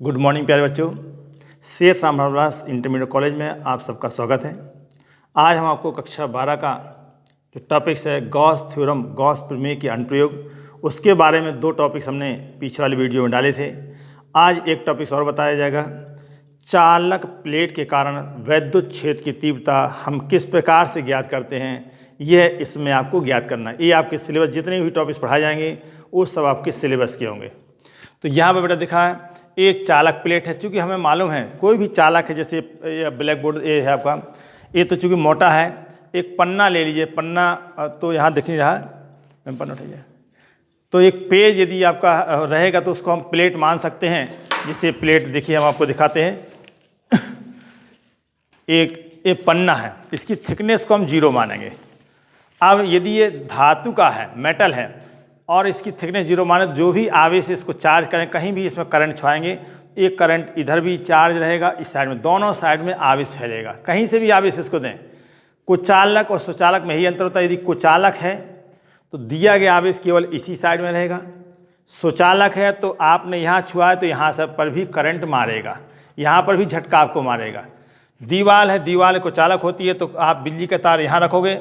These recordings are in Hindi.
गुड मॉर्निंग प्यारे बच्चों। शेर रामहरदास इंटरमीडिएट कॉलेज में आप सबका स्वागत है। आज हम आपको कक्षा 12 का जो टॉपिक्स है गॉस थ्योरम, गॉस प्रमेय के अनुप्रयोग, उसके बारे में दो टॉपिक्स हमने पीछे वाली वीडियो में डाले थे। आज एक टॉपिक्स और बताया जाएगा, चालक प्लेट के कारण वैद्युत क्षेत्र की तीव्रता हम किस प्रकार से ज्ञात करते हैं, यह इसमें आपको ज्ञात करना है। ये आपके सिलेबस जितने भी टॉपिक्स पढ़ाए जाएंगे वो सब आपके सिलेबस के होंगे। तो यहाँ पर बेटा दिखा है एक चालक प्लेट है। चूँकि हमें मालूम है कोई भी चालक है, जैसे ये ब्लैक बोर्ड ये है आपका, ये तो चूँकि मोटा है। एक पन्ना ले लीजिए, पन्ना तो यहाँ दिख नहीं रहा, मैं पन्ना उठाइए। तो एक पेज यदि आपका रहेगा तो उसको हम प्लेट मान सकते हैं। जैसे प्लेट देखिए, हम आपको दिखाते हैं। एक पन्ना है, इसकी थिकनेस को हम 0 मानेंगे। अब यदि ये धातु का है, मेटल है, और इसकी थिकनेस 0 माने, जो भी आवेश इसको चार्ज करें, कहीं भी इसमें करंट छुआएंगे, एक करंट इधर भी चार्ज रहेगा, इस साइड में, दोनों साइड में आवेश फैलेगा। कहीं से भी आवेश इसको दें। कुचालक और सुचालक में यही अंतर होता है। यदि कुचालक है तो दिया गया आवेश केवल इसी साइड में रहेगा। सुचालक है तो आपने यहाँ छुआ है तो यहाँ सब पर भी करंट मारेगा, यहाँ पर भी झटका आपको मारेगा। दीवार है, दीवार कुचालक होती है, तो आप बिजली का तार यहाँ रखोगे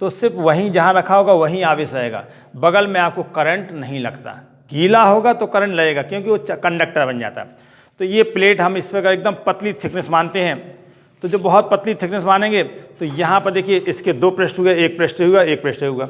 तो सिर्फ वहीं जहाँ रखा होगा वहीं आवेश रहेगा, बगल में आपको करंट नहीं लगता। गीला होगा तो करंट लगेगा क्योंकि वो कंडक्टर बन जाता है। तो ये प्लेट हम इस पर एकदम पतली थिकनेस मानते हैं। तो जो बहुत पतली थिकनेस मानेंगे तो यहाँ पर देखिए इसके 2 पृष्ठ हुए, एक पृष्ठ हुआ, एक पृष्ठ होगा।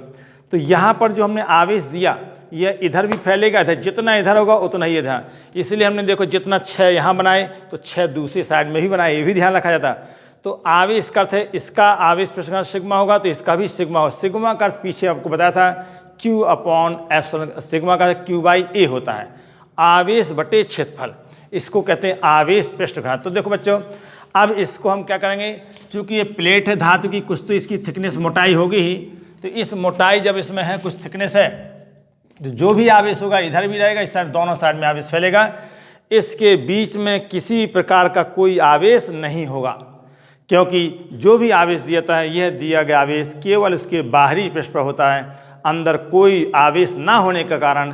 तो यहाँ पर जो हमने आवेश दिया यह इधर भी फैलेगा, इधर जितना इधर होगा उतना ही इधर। इसलिए हमने देखो जितना 6 यहाँ बनाए तो 6 दूसरी साइड में भी बनाए, ये भी ध्यान रखा जाता है। तो आवेश का अर्थ है, इसका आवेश पृष्ठ सिग्मा होगा तो इसका भी सिग्मा हो। सिग्मा का अर्थ पीछे आपको बताया था Q अपॉन एप्सिलॉन, सिग्मा का Q/A होता है, आवेश बटे क्षेत्रफल। इसको कहते हैं आवेश पृष्ठ घनत्व। तो देखो बच्चों, अब इसको हम क्या करेंगे, चूँकि ये प्लेट है धातु की, कुछ तो इसकी थिकनेस मोटाई होगी ही। तो इस मोटाई जब इसमें है, कुछ थिकनेस है, तो जो भी आवेश होगा इधर भी रहेगा, इस साइड दोनों साइड में आवेश फैलेगा। इसके बीच में किसी प्रकार का कोई आवेश नहीं होगा, क्योंकि जो भी आवेश दिया है यह दिया गया आवेश केवल उसके बाहरी पृष्ठ पर होता है। अंदर कोई आवेश ना होने के कारण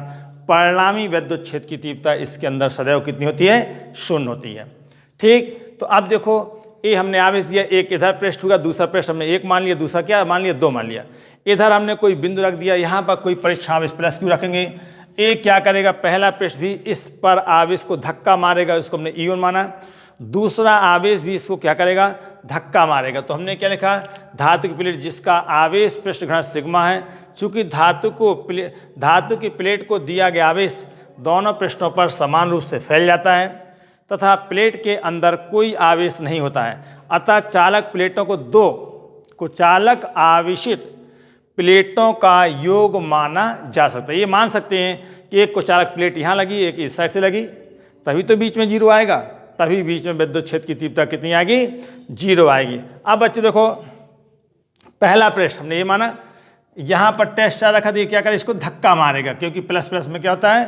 परिणामी वैद्युत क्षेत्र की तीव्रता इसके अंदर सदैव कितनी होती है? 0 होती है। ठीक, तो अब देखो ये हमने आवेश दिया, एक इधर पृष्ठ होगा, दूसरा पृष्ठ हमने 1 मान लिया, दूसरा क्या मान लिया? 2 मान लिया। इधर हमने कोई बिंदु रख दिया, यहाँ पर कोई परीक्षण आवेश प्लस Q रखेंगे। एक क्या करेगा, पहला पृष्ठ भी इस पर आवेश को धक्का मारेगा, उसको हमने E1 माना। दूसरा आवेश भी इसको क्या करेगा? धक्का मारेगा। तो हमने क्या लिखा? धातु की प्लेट जिसका आवेश पृष्ठ घनत्व सिग्मा है। चूंकि धातु की प्लेट को दिया गया आवेश दोनों पृष्ठों पर समान रूप से फैल जाता है तथा प्लेट के अंदर कोई आवेश नहीं होता है। अतः चालक प्लेटों को 2 कुचालक आवेशित प्लेटों का योग माना जा सकता है। ये मान सकते हैं कि एक कुचालक प्लेट यहाँ लगी, एक इस साइड से लगी, तभी तो बीच में 0 आएगा, तभी बीच में विद्युत क्षेत्र की तीव्रता कितनी आएगी? 0 आएगी। अब बच्चे देखो, पहला पृष्ठ हमने ये माना, यहाँ पर टेस्ट चार्ज रखा, तो क्या करे? इसको धक्का मारेगा, क्योंकि प्लस प्लस में क्या होता है?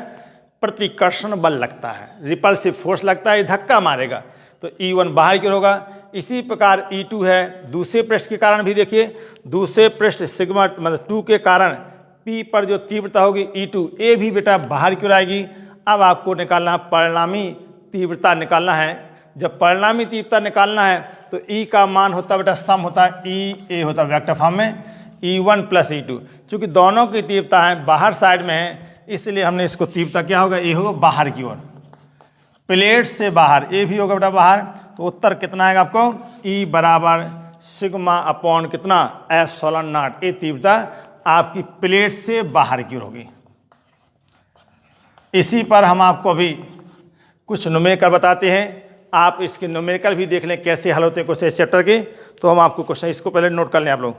प्रतिकर्षण बल लगता है, रिपल्सिव फोर्स लगता है, धक्का मारेगा। तो E1 बाहर की ओर होगा। इसी प्रकार E2 है, दूसरे पृष्ठ के कारण भी देखिए, दूसरे पृष्ठ सिग्मा मतलब 2 के कारण P पर जो तीव्रता होगी E2, ये भी बेटा बाहर की ओर आएगी। अब आपको निकालना परिणामी तीव्रता निकालना है। जब परिणामी तीव्रता निकालना है तो E का मान होता है बेटा, सम होता है, EA होता है वेक्टर फॉर्म में, E1 प्लस E2। चूँकि दोनों की तीव्रता है बाहर साइड में है, इसलिए हमने इसको तीव्रता क्या होगा? ये होगा बाहर की ओर, प्लेट से बाहर, ये भी होगा बेटा बाहर। तो उत्तर कितना आएगा आपको? E बराबर सिग्मा अपॉन कितना? Epsilon not. ये तीव्रता आपकी प्लेट से बाहर की ओर होगी। इसी पर हम आपको अभी कुछ न्यूमेरिकल बताते हैं, आप इसके न्यूमेरिकल भी देख लें कैसे हल होते हैं क्वेश्चन इस चैप्टर के। तो हम आपको क्वेश्चन इसको पहले नोट कर लें आप लोग।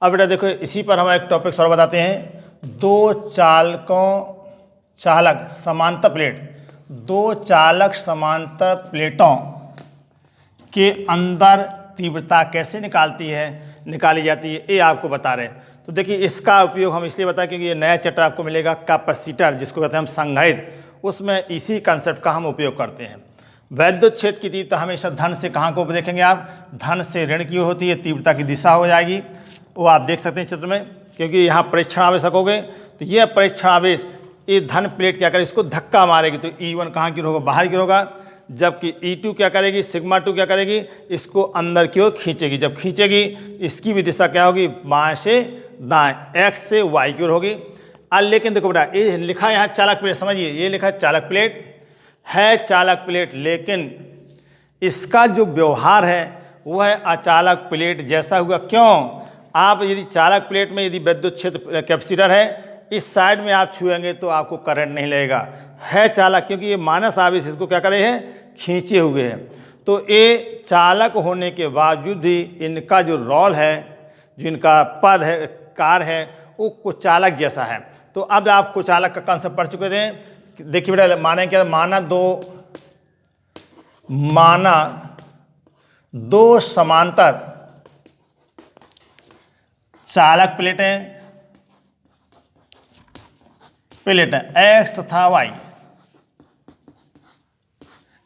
अब बेटा देखो, इसी पर हम एक टॉपिक और बताते हैं। 2 चालक समांतर प्लेट, 2 चालक समांतर प्लेटों के अंदर तीव्रता कैसे निकाली जाती है, ये आपको बता रहे हैं। तो देखिए, इसका उपयोग हम इसलिए बताएं क्योंकि ये नया चैप्टर आपको मिलेगा कैपेसिटर, जिसको कहते हैं हम संधारित्र, उसमें इसी कंसेप्ट का हम उपयोग करते हैं। वैद्युत क्षेत्र की तीव्रता हमेशा धन से कहाँ को देखेंगे आप? धन से ऋण की ओर होती है, तीव्रता की दिशा हो जाएगी, वो आप देख सकते हैं चित्र में। क्योंकि यहाँ परीक्षण आवेश रखोगे तो यह परीक्षण आवेश ये धन प्लेट क्या करेगी, इसको धक्का मारेगी तो E1 कहाँ की ओर होगा, बाहर की ओर होगा। जबकि E2 क्या करेगी, सिग्मा 2 क्या करेगी, इसको अंदर की ओर खींचेगी। जब खींचेगी इसकी भी दिशा क्या होगी, बाएं से दाएं, एक्स से वाई की ओर होगी। लेकिन देखो बेटा, ये लिखा है यहाँ चालक प्लेट, समझिए ये लिखा है चालक प्लेट है, चालक प्लेट, लेकिन इसका जो व्यवहार है वो है अचालक प्लेट जैसा हुआ। क्यों, आप यदि चालक प्लेट में यदि विद्युत क्षेत्र कैपेसिटर है, इस साइड में आप छुएंगे तो आपको करंट नहीं लगेगा, है चालक, क्योंकि ये माइनस आवेश इसको क्या करे हैं, खींचे हुए हैं। तो ये चालक होने के बावजूद ही इनका जो रोल है, जो इनका पद है, कार्य है, वो कुचालक जैसा है। तो अब आप कुचालक का कंसेप्ट पढ़ चुके थे। देखिए बेटा, माने क्या, माना दो समांतर चालक प्लेटें एक्स तथा वाई,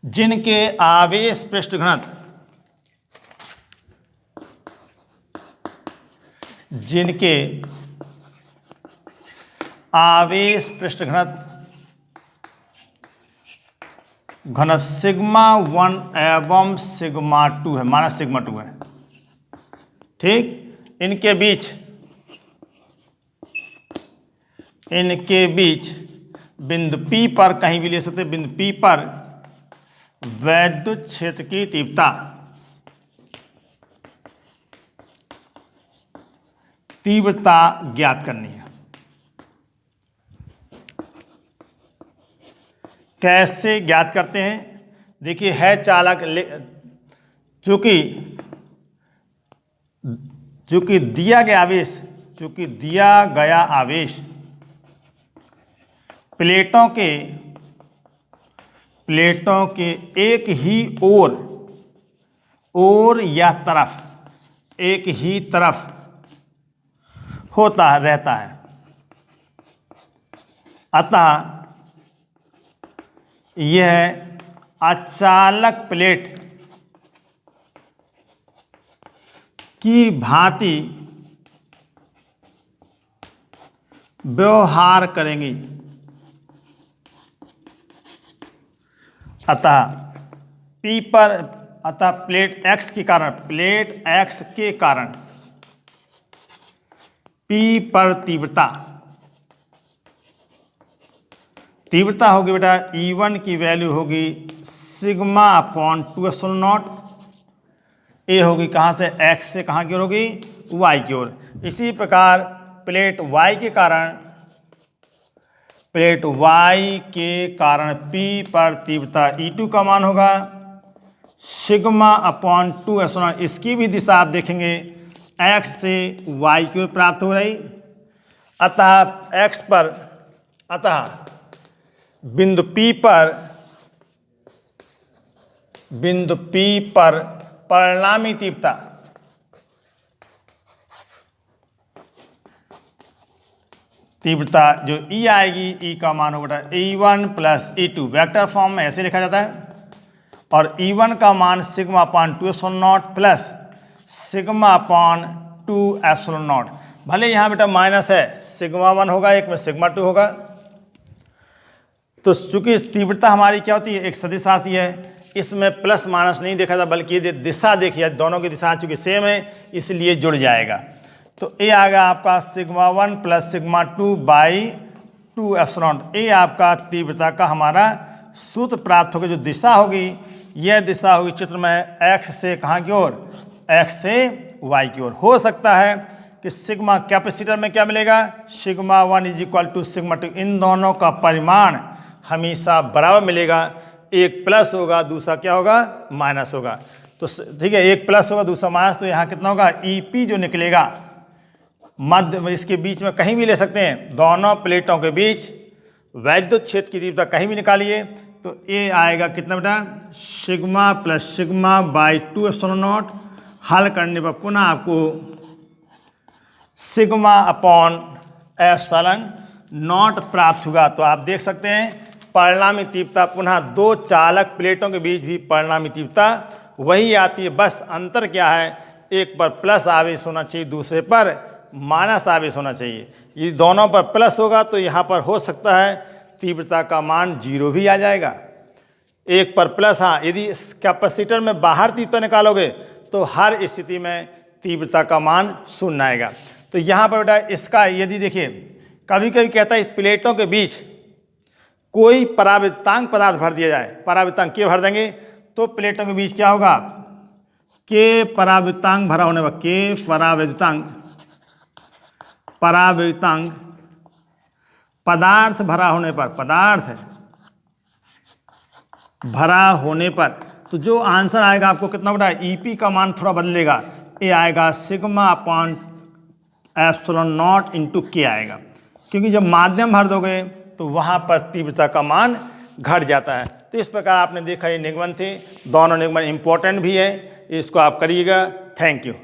जिनके आवेश पृष्ठ घनत्व घनत्व सिग्मा 1 एवं सिग्मा 2 है, माइनस सिग्मा 2 है, ठीक। इनके बीच बिंदु P पर, कहीं भी ले सकते, बिंदु P पर वैद्युत क्षेत्र की तीव्रता ज्ञात करनी है। कैसे ज्ञात करते हैं, देखिए है चालक, चूंकि दिया गया आवेश प्लेटों के एक ही ओर या एक ही तरफ रहता है, अतः यह अचालक प्लेट की भांति व्यवहार करेंगी। अतः प्लेट एक्स के कारण P पर तीव्रता होगी बेटा, E1 की वैल्यू होगी सिग्मा अपॉन 2 एप्सिलॉन नॉट। ए होगी कहाँ से, एक्स से कहाँ की ओर होगी, वाई की ओर। इसी प्रकार प्लेट वाई के कारण P पर तीव्रता E2 का मान होगा सिग्मा अपॉन 2 एप्सिलॉन नॉट। इसकी भी दिशा आप देखेंगे एक्स से वाई की ओर प्राप्त हो रही। अतः बिंदु P पर परिणामी तीव्रता जो E आएगी, E का मान होगा E1 plus E2, vector form में ऐसे लिखा जाता है। और E1 का मान sigma upon 2 epsilon not plus sigma upon 2 epsilon not. भले यहाँ बेटा माइनस है, सिग्मा 1 होगा, एक में सिग्मा 2 होगा। तो चूंकि तीव्रता हमारी क्या होती है, एक सदिश राशि है, इसमें प्लस माइनस नहीं देखा था, बल्कि ये दिशा देखिए, दोनों की दिशा चूंकि सेम है इसलिए जुड़ जाएगा। तो ये आ गया आपका sigma 1 plus sigma 2 by 2 epsilon. ये आपका तीव्रता का हमारा सूत्र प्राप्त होगा। जो दिशा होगी, यह दिशा होगी चित्र में एक्स से कहाँ की ओर, एक्स से वाई की ओर। हो सकता है कि सिग्मा कैपेसिटर में क्या मिलेगा, sigma 1 is equal to sigma 2, इन दोनों का परिमाण हमेशा बराबर मिलेगा। एक प्लस होगा, दूसरा क्या होगा, माइनस होगा। तो ठीक है, एक प्लस होगा, दूसरा माइनस, तो यहाँ कितना होगा, EP जो निकलेगा मध्य, इसके बीच में कहीं भी ले सकते हैं, दोनों प्लेटों के बीच वैद्युत क्षेत्र की तीव्रता कहीं भी निकालिए तो ये आएगा कितना बेटा, sigma plus sigma by 2 epsilon not. हल करने पर पुनः आपको सिग्मा अपॉन एप्सिलॉन नॉट प्राप्त होगा। तो आप देख सकते हैं परिणामी तीव्रता पुनः दो चालक प्लेटों के बीच भी परिणामी तीव्रता वही आती है, बस अंतर क्या है, एक पर प्लस आवेश होना चाहिए, दूसरे पर माइनस आवेश होना चाहिए। ये दोनों पर प्लस होगा तो यहाँ पर हो सकता है तीव्रता का मान 0 भी आ जाएगा। एक पर प्लस, हाँ, यदि इस कैपेसिटर में बाहर तीव्रता निकालोगे तो हर स्थिति में तीव्रता का मान 0 आएगा। तो यहाँ पर बेटा इसका यदि देखिए, कभी कभी कहता है प्लेटों के बीच कोई परावृत्तांक पदार्थ भर दिया जाए, परावृत्तांक के भर देंगे तो प्लेटों के बीच क्या होगा, के परावृत्तांक भरा होने पर, के परावृत्तांक पदार्थ भरा होने पर, पदार्थ भरा होने पर, तो जो आंसर आएगा आपको कितना बेटा, ईपी का मान थोड़ा बदलेगा, ये आएगा sigma upon epsilon not into के आएगा, क्योंकि जब माध्यम भर दोगे तो वहाँ पर तीव्रता का मान घट जाता है। तो इस प्रकार आपने देखा ये निगमन थे, दोनों निगमन इम्पोर्टेंट भी है, इसको आप करिएगा। Thank you.